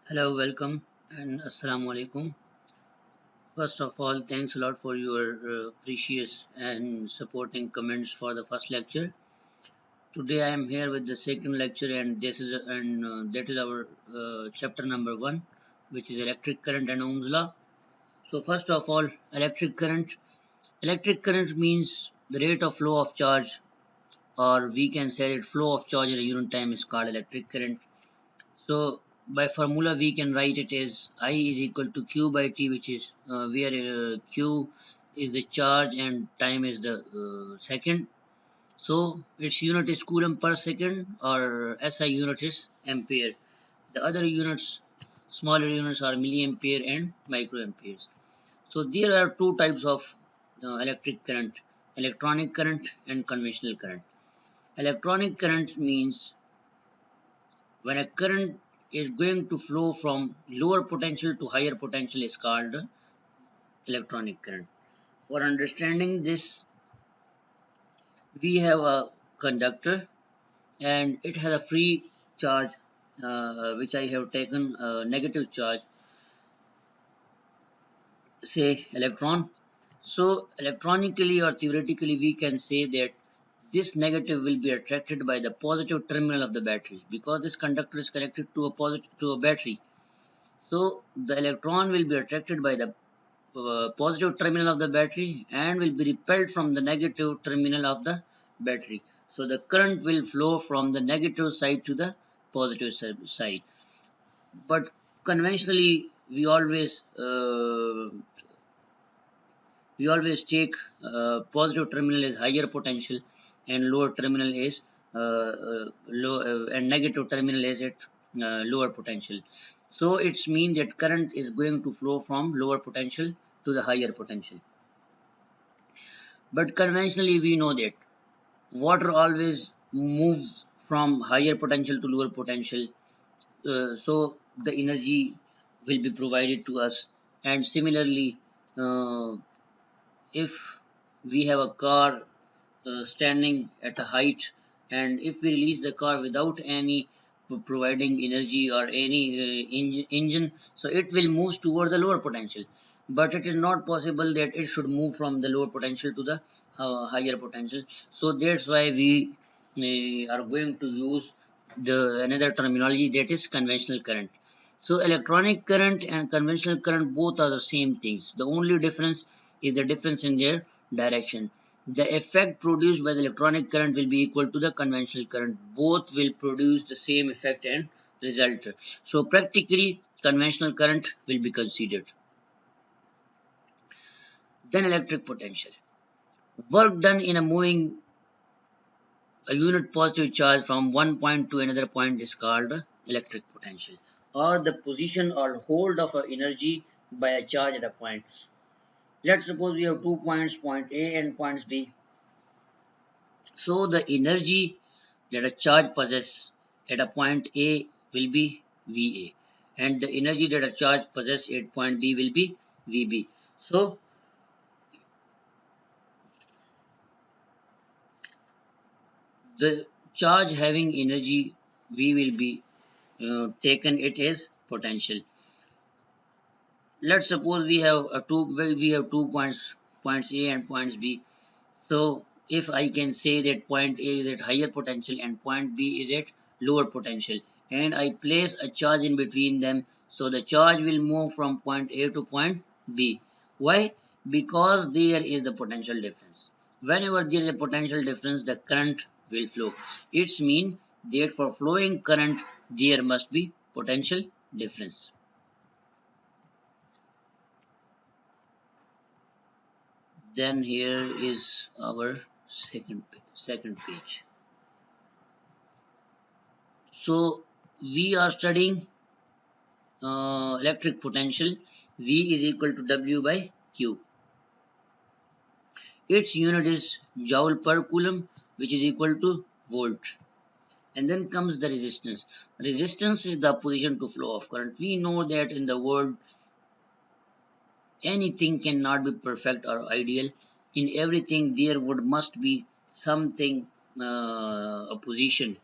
Hello, welcome, and Assalamu alaikum. First of all, thanks a lot for your precious and supporting comments for the first lecture. Today I am here with the second lecture, and that is our chapter number one, which is electric current and Ohm's law. So first of all, electric current. Electric current means the rate of flow of charge, or we can say that flow of charge in a unit time is called electric current. So by formula we can write it as I is equal to Q by T, which is where Q is the charge and time is the second. So its unit is coulomb per second, or SI unit is ampere. The other units, smaller units, are milliampere and microamperes. So there are two types of electric current: electronic current and conventional current. Electronic current means when a current is going to flow from lower potential to higher potential is called electronic current. For understanding this, we have a conductor and it has a free charge, which I have taken a negative charge, say electron. So electronically or theoretically we can say that this negative will be attracted by the positive terminal of the battery, because this conductor is connected to a battery. So the electron will be attracted by the positive terminal of the battery and will be repelled from the negative terminal of the battery. So the current will flow from the negative side to the positive side. But conventionally, we always take positive terminal is higher potential and lower terminal is low and negative terminal is at lower potential. So it's mean that current is going to flow from lower potential to the higher potential. But conventionally we know that water always moves from higher potential to lower potential, so the energy will be provided to us. And similarly, uh, if we have a car standing at a height, and if we release the car without any providing energy or any engine, so it will move toward the lower potential. But it is not possible that it should move from the lower potential to the higher potential. So that's why we are going to use the another terminology, that is conventional current. So electronic current and conventional current both are the same things. The only difference is the difference in their direction. The effect produced by the electronic current will be equal to the conventional current. Both will produce the same effect and result. So practically conventional current will be considered. Then electric potential. Work done in a moving a unit positive charge from one point to another point is called electric potential, or the position or hold of energy by a charge at a point. Let's suppose we have 2 points, point A and points B. So the energy that a charge possesses at a point A will be VA, and the energy that a charge possesses at point B will be VB. So the charge having energy V will be taken it as potential. Let's suppose we have two points A and points B. So if I can say that point A is at higher potential and point B is at lower potential, and I place a charge in between them, so the charge will move from point A to point B. Why? Because there is the potential difference. Whenever there is a potential difference, the current will flow. It's mean that for flowing current there must be potential difference. Then here is our second page. So we are studying electric potential. V is equal to W by Q. Its unit is joule per coulomb, which is equal to volt. And then comes the resistance. Resistance is the opposition to flow of current. We know that in the world anything cannot be perfect or ideal. In everything there would must be something opposition.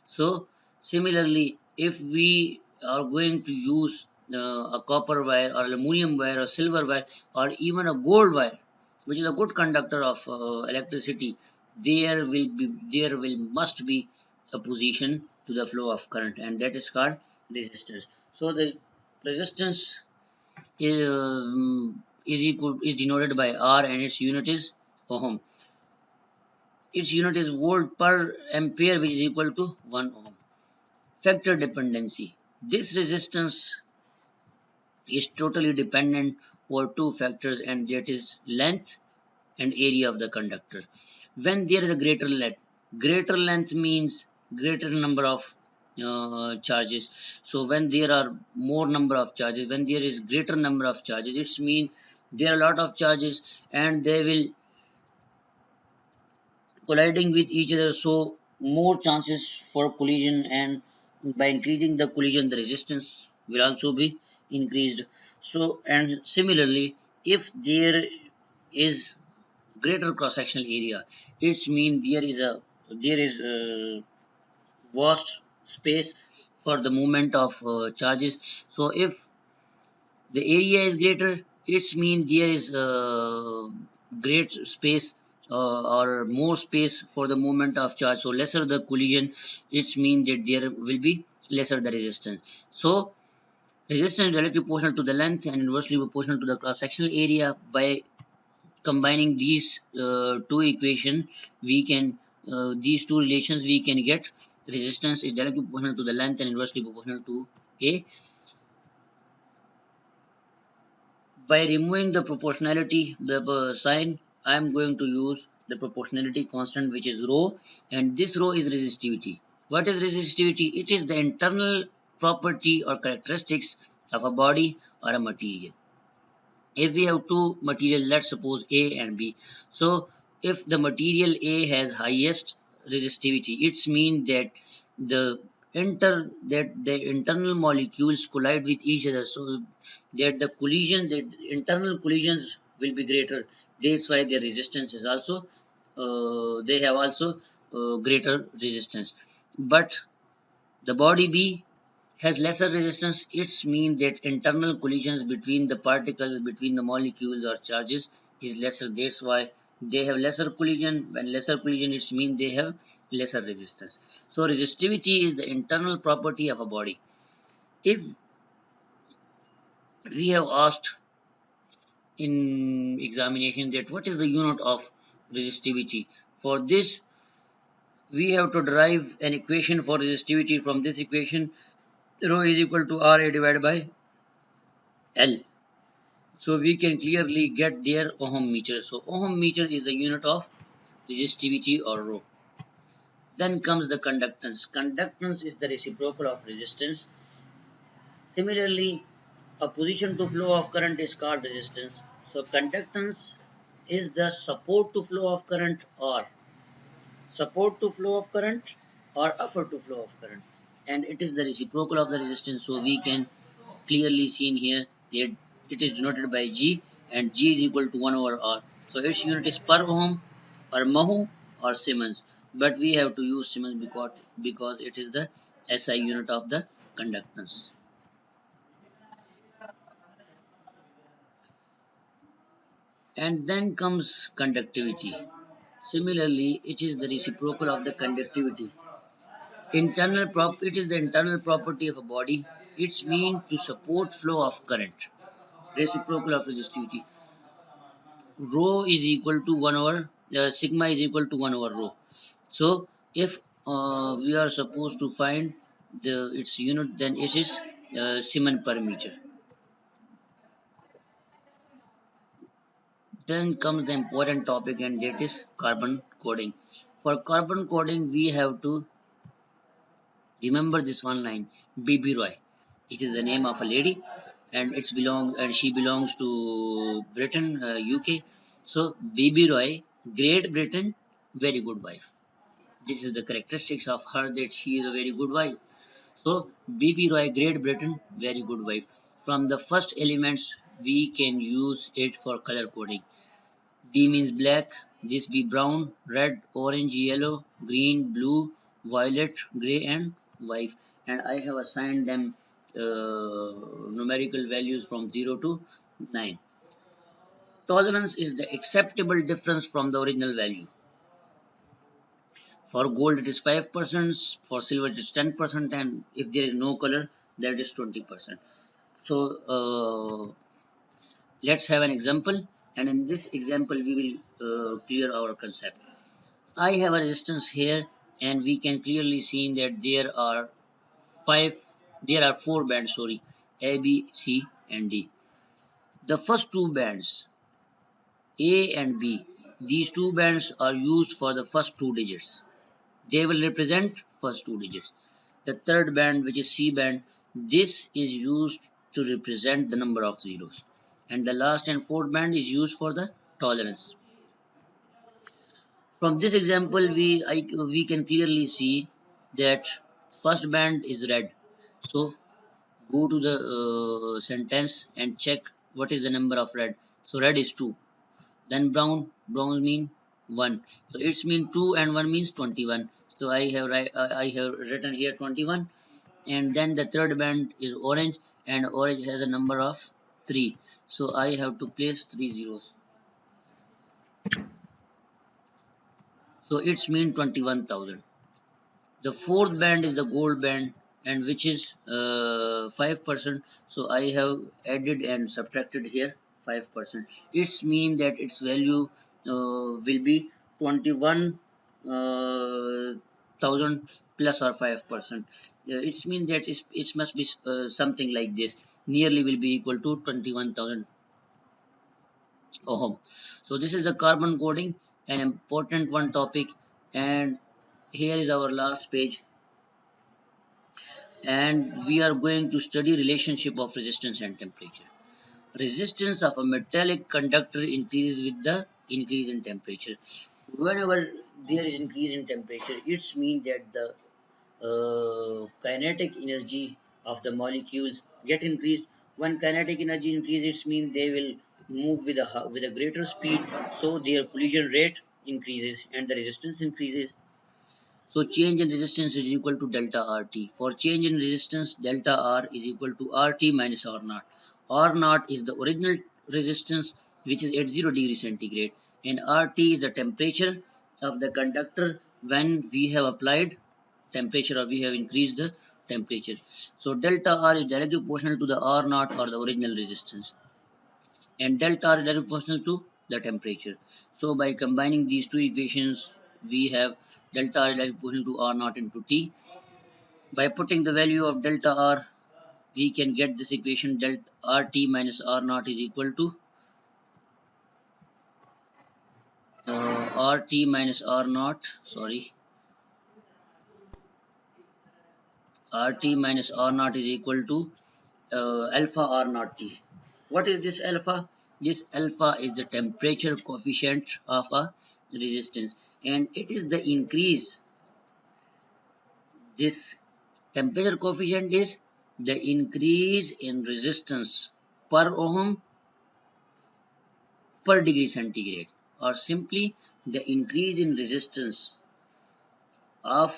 So similarly, if we are going to use a copper wire or aluminum wire or silver wire or even a gold wire, which is a good conductor of electricity, there will must be a position to the flow of current, and that is called resistance. So the resistance is denoted by R, and its unit is ohm. Its unit is volt per ampere, which is equal to 1 ohm. Factor dependency. This resistance is totally dependent over two factors, and that is length and area of the conductor. When there is a greater length means greater number of charges. So when there are more number of charges, when there is greater number of charges, it means there are a lot of charges and they will colliding with each other, so more chances for collision, and by increasing the collision the resistance will also be increased. So and similarly, if there is greater cross sectional area, it's mean there is a vast space for the movement of charges. So if the area is greater, it's mean there is great space or more space for the movement of charge, so lesser the collision, it's mean that there will be lesser the resistance. So resistance is directly proportional to the length and inversely proportional to the cross sectional area. By combining these two equations, we can these two relations we can get resistance is directly proportional to the length and inversely proportional to a. By removing the proportionality the sign, I am going to use the proportionality constant, which is rho, and this rho is resistivity. What is resistivity? It is the internal property or characteristics of a body or a material. If we have two material, let's suppose A and B. So if the material A has highest resistivity, it's mean that the the internal molecules collide with each other, so that the internal collisions will be greater. That's why their resistance is also they have also greater resistance. But the body B has lesser resistance. It's mean that internal collisions between the particles, between the molecules or charges is lesser. That's why they have lesser collision. When lesser collision, it's mean they have lesser resistance. So resistivity is the internal property of a body. If we have asked in examination that what is the unit of resistivity, for this we have to derive an equation for resistivity. From this equation, rho is equal to Ra divided by L. So we can clearly get their ohm meter. So ohm meter is the unit of resistivity or rho. Then comes the conductance. Conductance is the reciprocal of resistance. Similarly, opposition to flow of current is called resistance. So conductance is the support to flow of current, or support to flow of current, or effort to flow of current, and it is the reciprocal of the resistance. So we can clearly see in here that it is denoted by G, and G is equal to 1 over R. So its unit is per ohm or mho or Siemens, but we have to use Siemens because it is the SI unit of the conductance. And then comes conductivity. Similarly, it is the reciprocal of the conductivity. It is the internal property of a body. It's mean to support flow of current. Reciprocal of resistivity. Rho is equal to 1 over sigma is equal to 1 over rho. So if we are supposed to find its unit, then it is Siemens per meter. Then comes the important topic, and that is carbon coding. For carbon coding, we have to remember this one line: BB Roy. It is the name of a lady, and she belongs to Britain, UK. So BB Roy, Great Britain, very good wife. This is the characteristics of her, that she is a very good wife. So BB Roy, Great Britain, very good wife. From the first elements, we can use it for color coding. B means black, this be brown, red, orange, yellow, green, blue, violet, grey, and white. And I have assigned them numerical values from 0 to 9. Tolerance is the acceptable difference from the original value. For gold it is 5%, for silver it is 10%, and if there is no color, that is 20%. So let's have an example, and in this example we will clear our concept. I have a resistance here, and we can clearly see that five there are four bands, sorry, A, B, C and D. The first two bands, A and B, these two bands are used for the first two digits. They will represent first two digits. The third band, which is C band, this is used to represent the number of zeros. And the last and fourth band is used for the tolerance. From this example, we can clearly see that first band is red. So go to the sentence and check what is the number of red. So red is 2. Then brown mean 1. So it's mean 2 and 1 means 21. So I have written here 21. And then the third band is orange, and orange has a number of 3. So I have to place 3 zeros. So it's mean 21,000. The fourth band is the gold band, and which is 5%. So I have added and subtracted here 5%. It's mean that its value will be 21,000 plus or 5%. It's mean that it must be something like this. Nearly will be equal to 21,000 ohm. So this is the carbon coding, an important one topic, and here is our last page, and we are going to study relationship of resistance and temperature. Resistance of a metallic conductor increases with the increase in temperature. Whenever there is increase in temperature, it's mean that the kinetic energy of the molecules get increased. When kinetic energy increases, it means they will move with a greater speed, so their collision rate increases and the resistance increases. So change in resistance is equal to delta RT. For change in resistance, delta R is equal to RT minus R naught. R naught is the original resistance, which is at 0 degree centigrade, and RT is the temperature of the conductor when we have applied temperature or we have increased the temperature. So delta R is directly proportional to the R naught or the original resistance, and delta R is directly proportional to the temperature. So by combining these two equations, we have delta R is directly proportional to R naught into T. By putting the value of delta R, we can get this equation: delta RT minus R naught is equal to RT minus R naught, sorry, RT minus R naught is equal to alpha R naught T. What is this alpha? This alpha is the temperature coefficient of a resistance, and it is the increase. This temperature coefficient is the increase in resistance per ohm per degree centigrade, or simply the increase in resistance of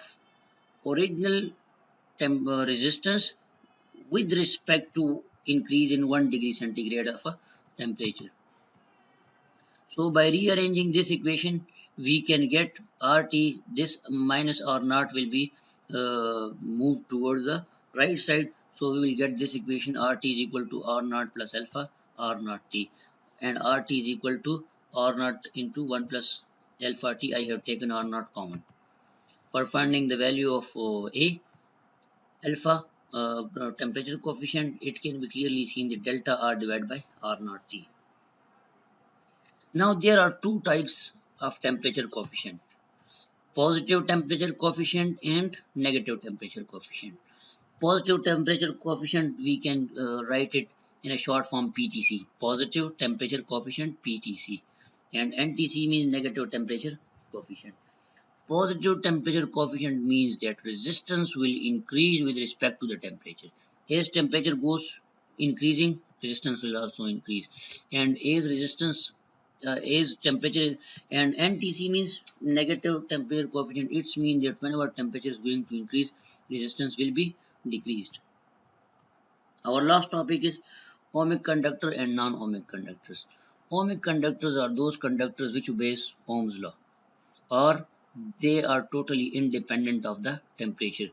original resistance with respect to increase in 1 degree centigrade of a temperature. So by rearranging this equation, we can get RT, this minus R naught will be moved towards the right side. So we will get this equation: RT is equal to R naught plus alpha R naught T, and RT is equal to R naught into 1 plus alpha T. I have taken R naught common. For finding the value of A, alpha temperature coefficient, it can be clearly seen that delta R divided by R naught T. Now there are two types of temperature coefficient: positive temperature coefficient and negative temperature coefficient. Positive temperature coefficient, we can write it in a short form PTC, positive temperature coefficient PTC, and NTC means negative temperature coefficient. Positive temperature coefficient means that resistance will increase with respect to the temperature. As temperature goes increasing, resistance will also increase, and as resistance as temperature, and NTC means negative temperature coefficient. It means that whenever temperature is going to increase, resistance will be decreased. Our last topic is ohmic conductor and non-ohmic conductors. Ohmic conductors are those conductors which obey Ohm's law, or they are totally independent of the temperature.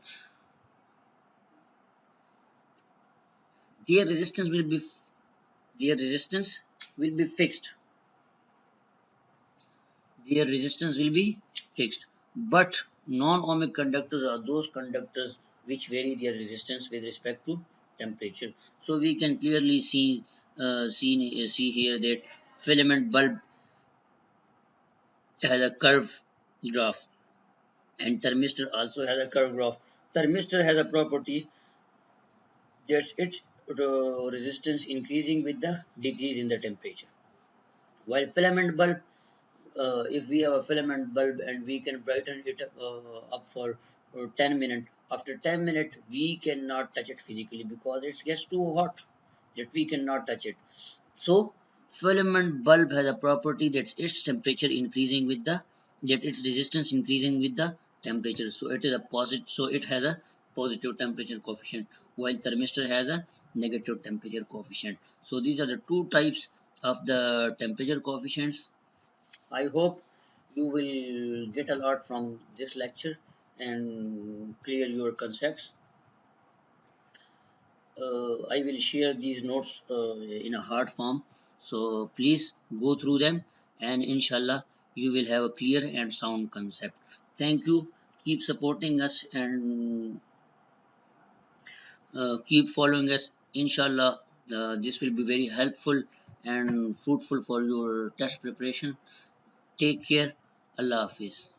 Their resistance will be their resistance will be fixed. Their resistance will be fixed. But non-ohmic conductors are those conductors which vary their resistance with respect to temperature. So we can clearly see here that filament bulb has a curve graph, and thermistor also has a curve graph. Thermistor has a property that its resistance increasing with the decrease in the temperature. While filament bulb, if we have a filament bulb and we can brighten it up for 10 minutes, after 10 minutes we cannot touch it physically because it gets too hot that we cannot touch it. So filament bulb has a property that its temperature increasing with the that its resistance increasing with the temperature. So it is a positive. So it has a positive temperature coefficient, while thermistor has a negative temperature coefficient. So these are the two types of the temperature coefficients. I hope you will get a lot from this lecture and clear your concepts. I will share these notes in a hard form. So please go through them, and inshallah you will have a clear and sound concept. Thank you. Keep supporting us and keep following us. Inshallah, this will be very helpful and fruitful for your test preparation. Take care. Allah Hafiz.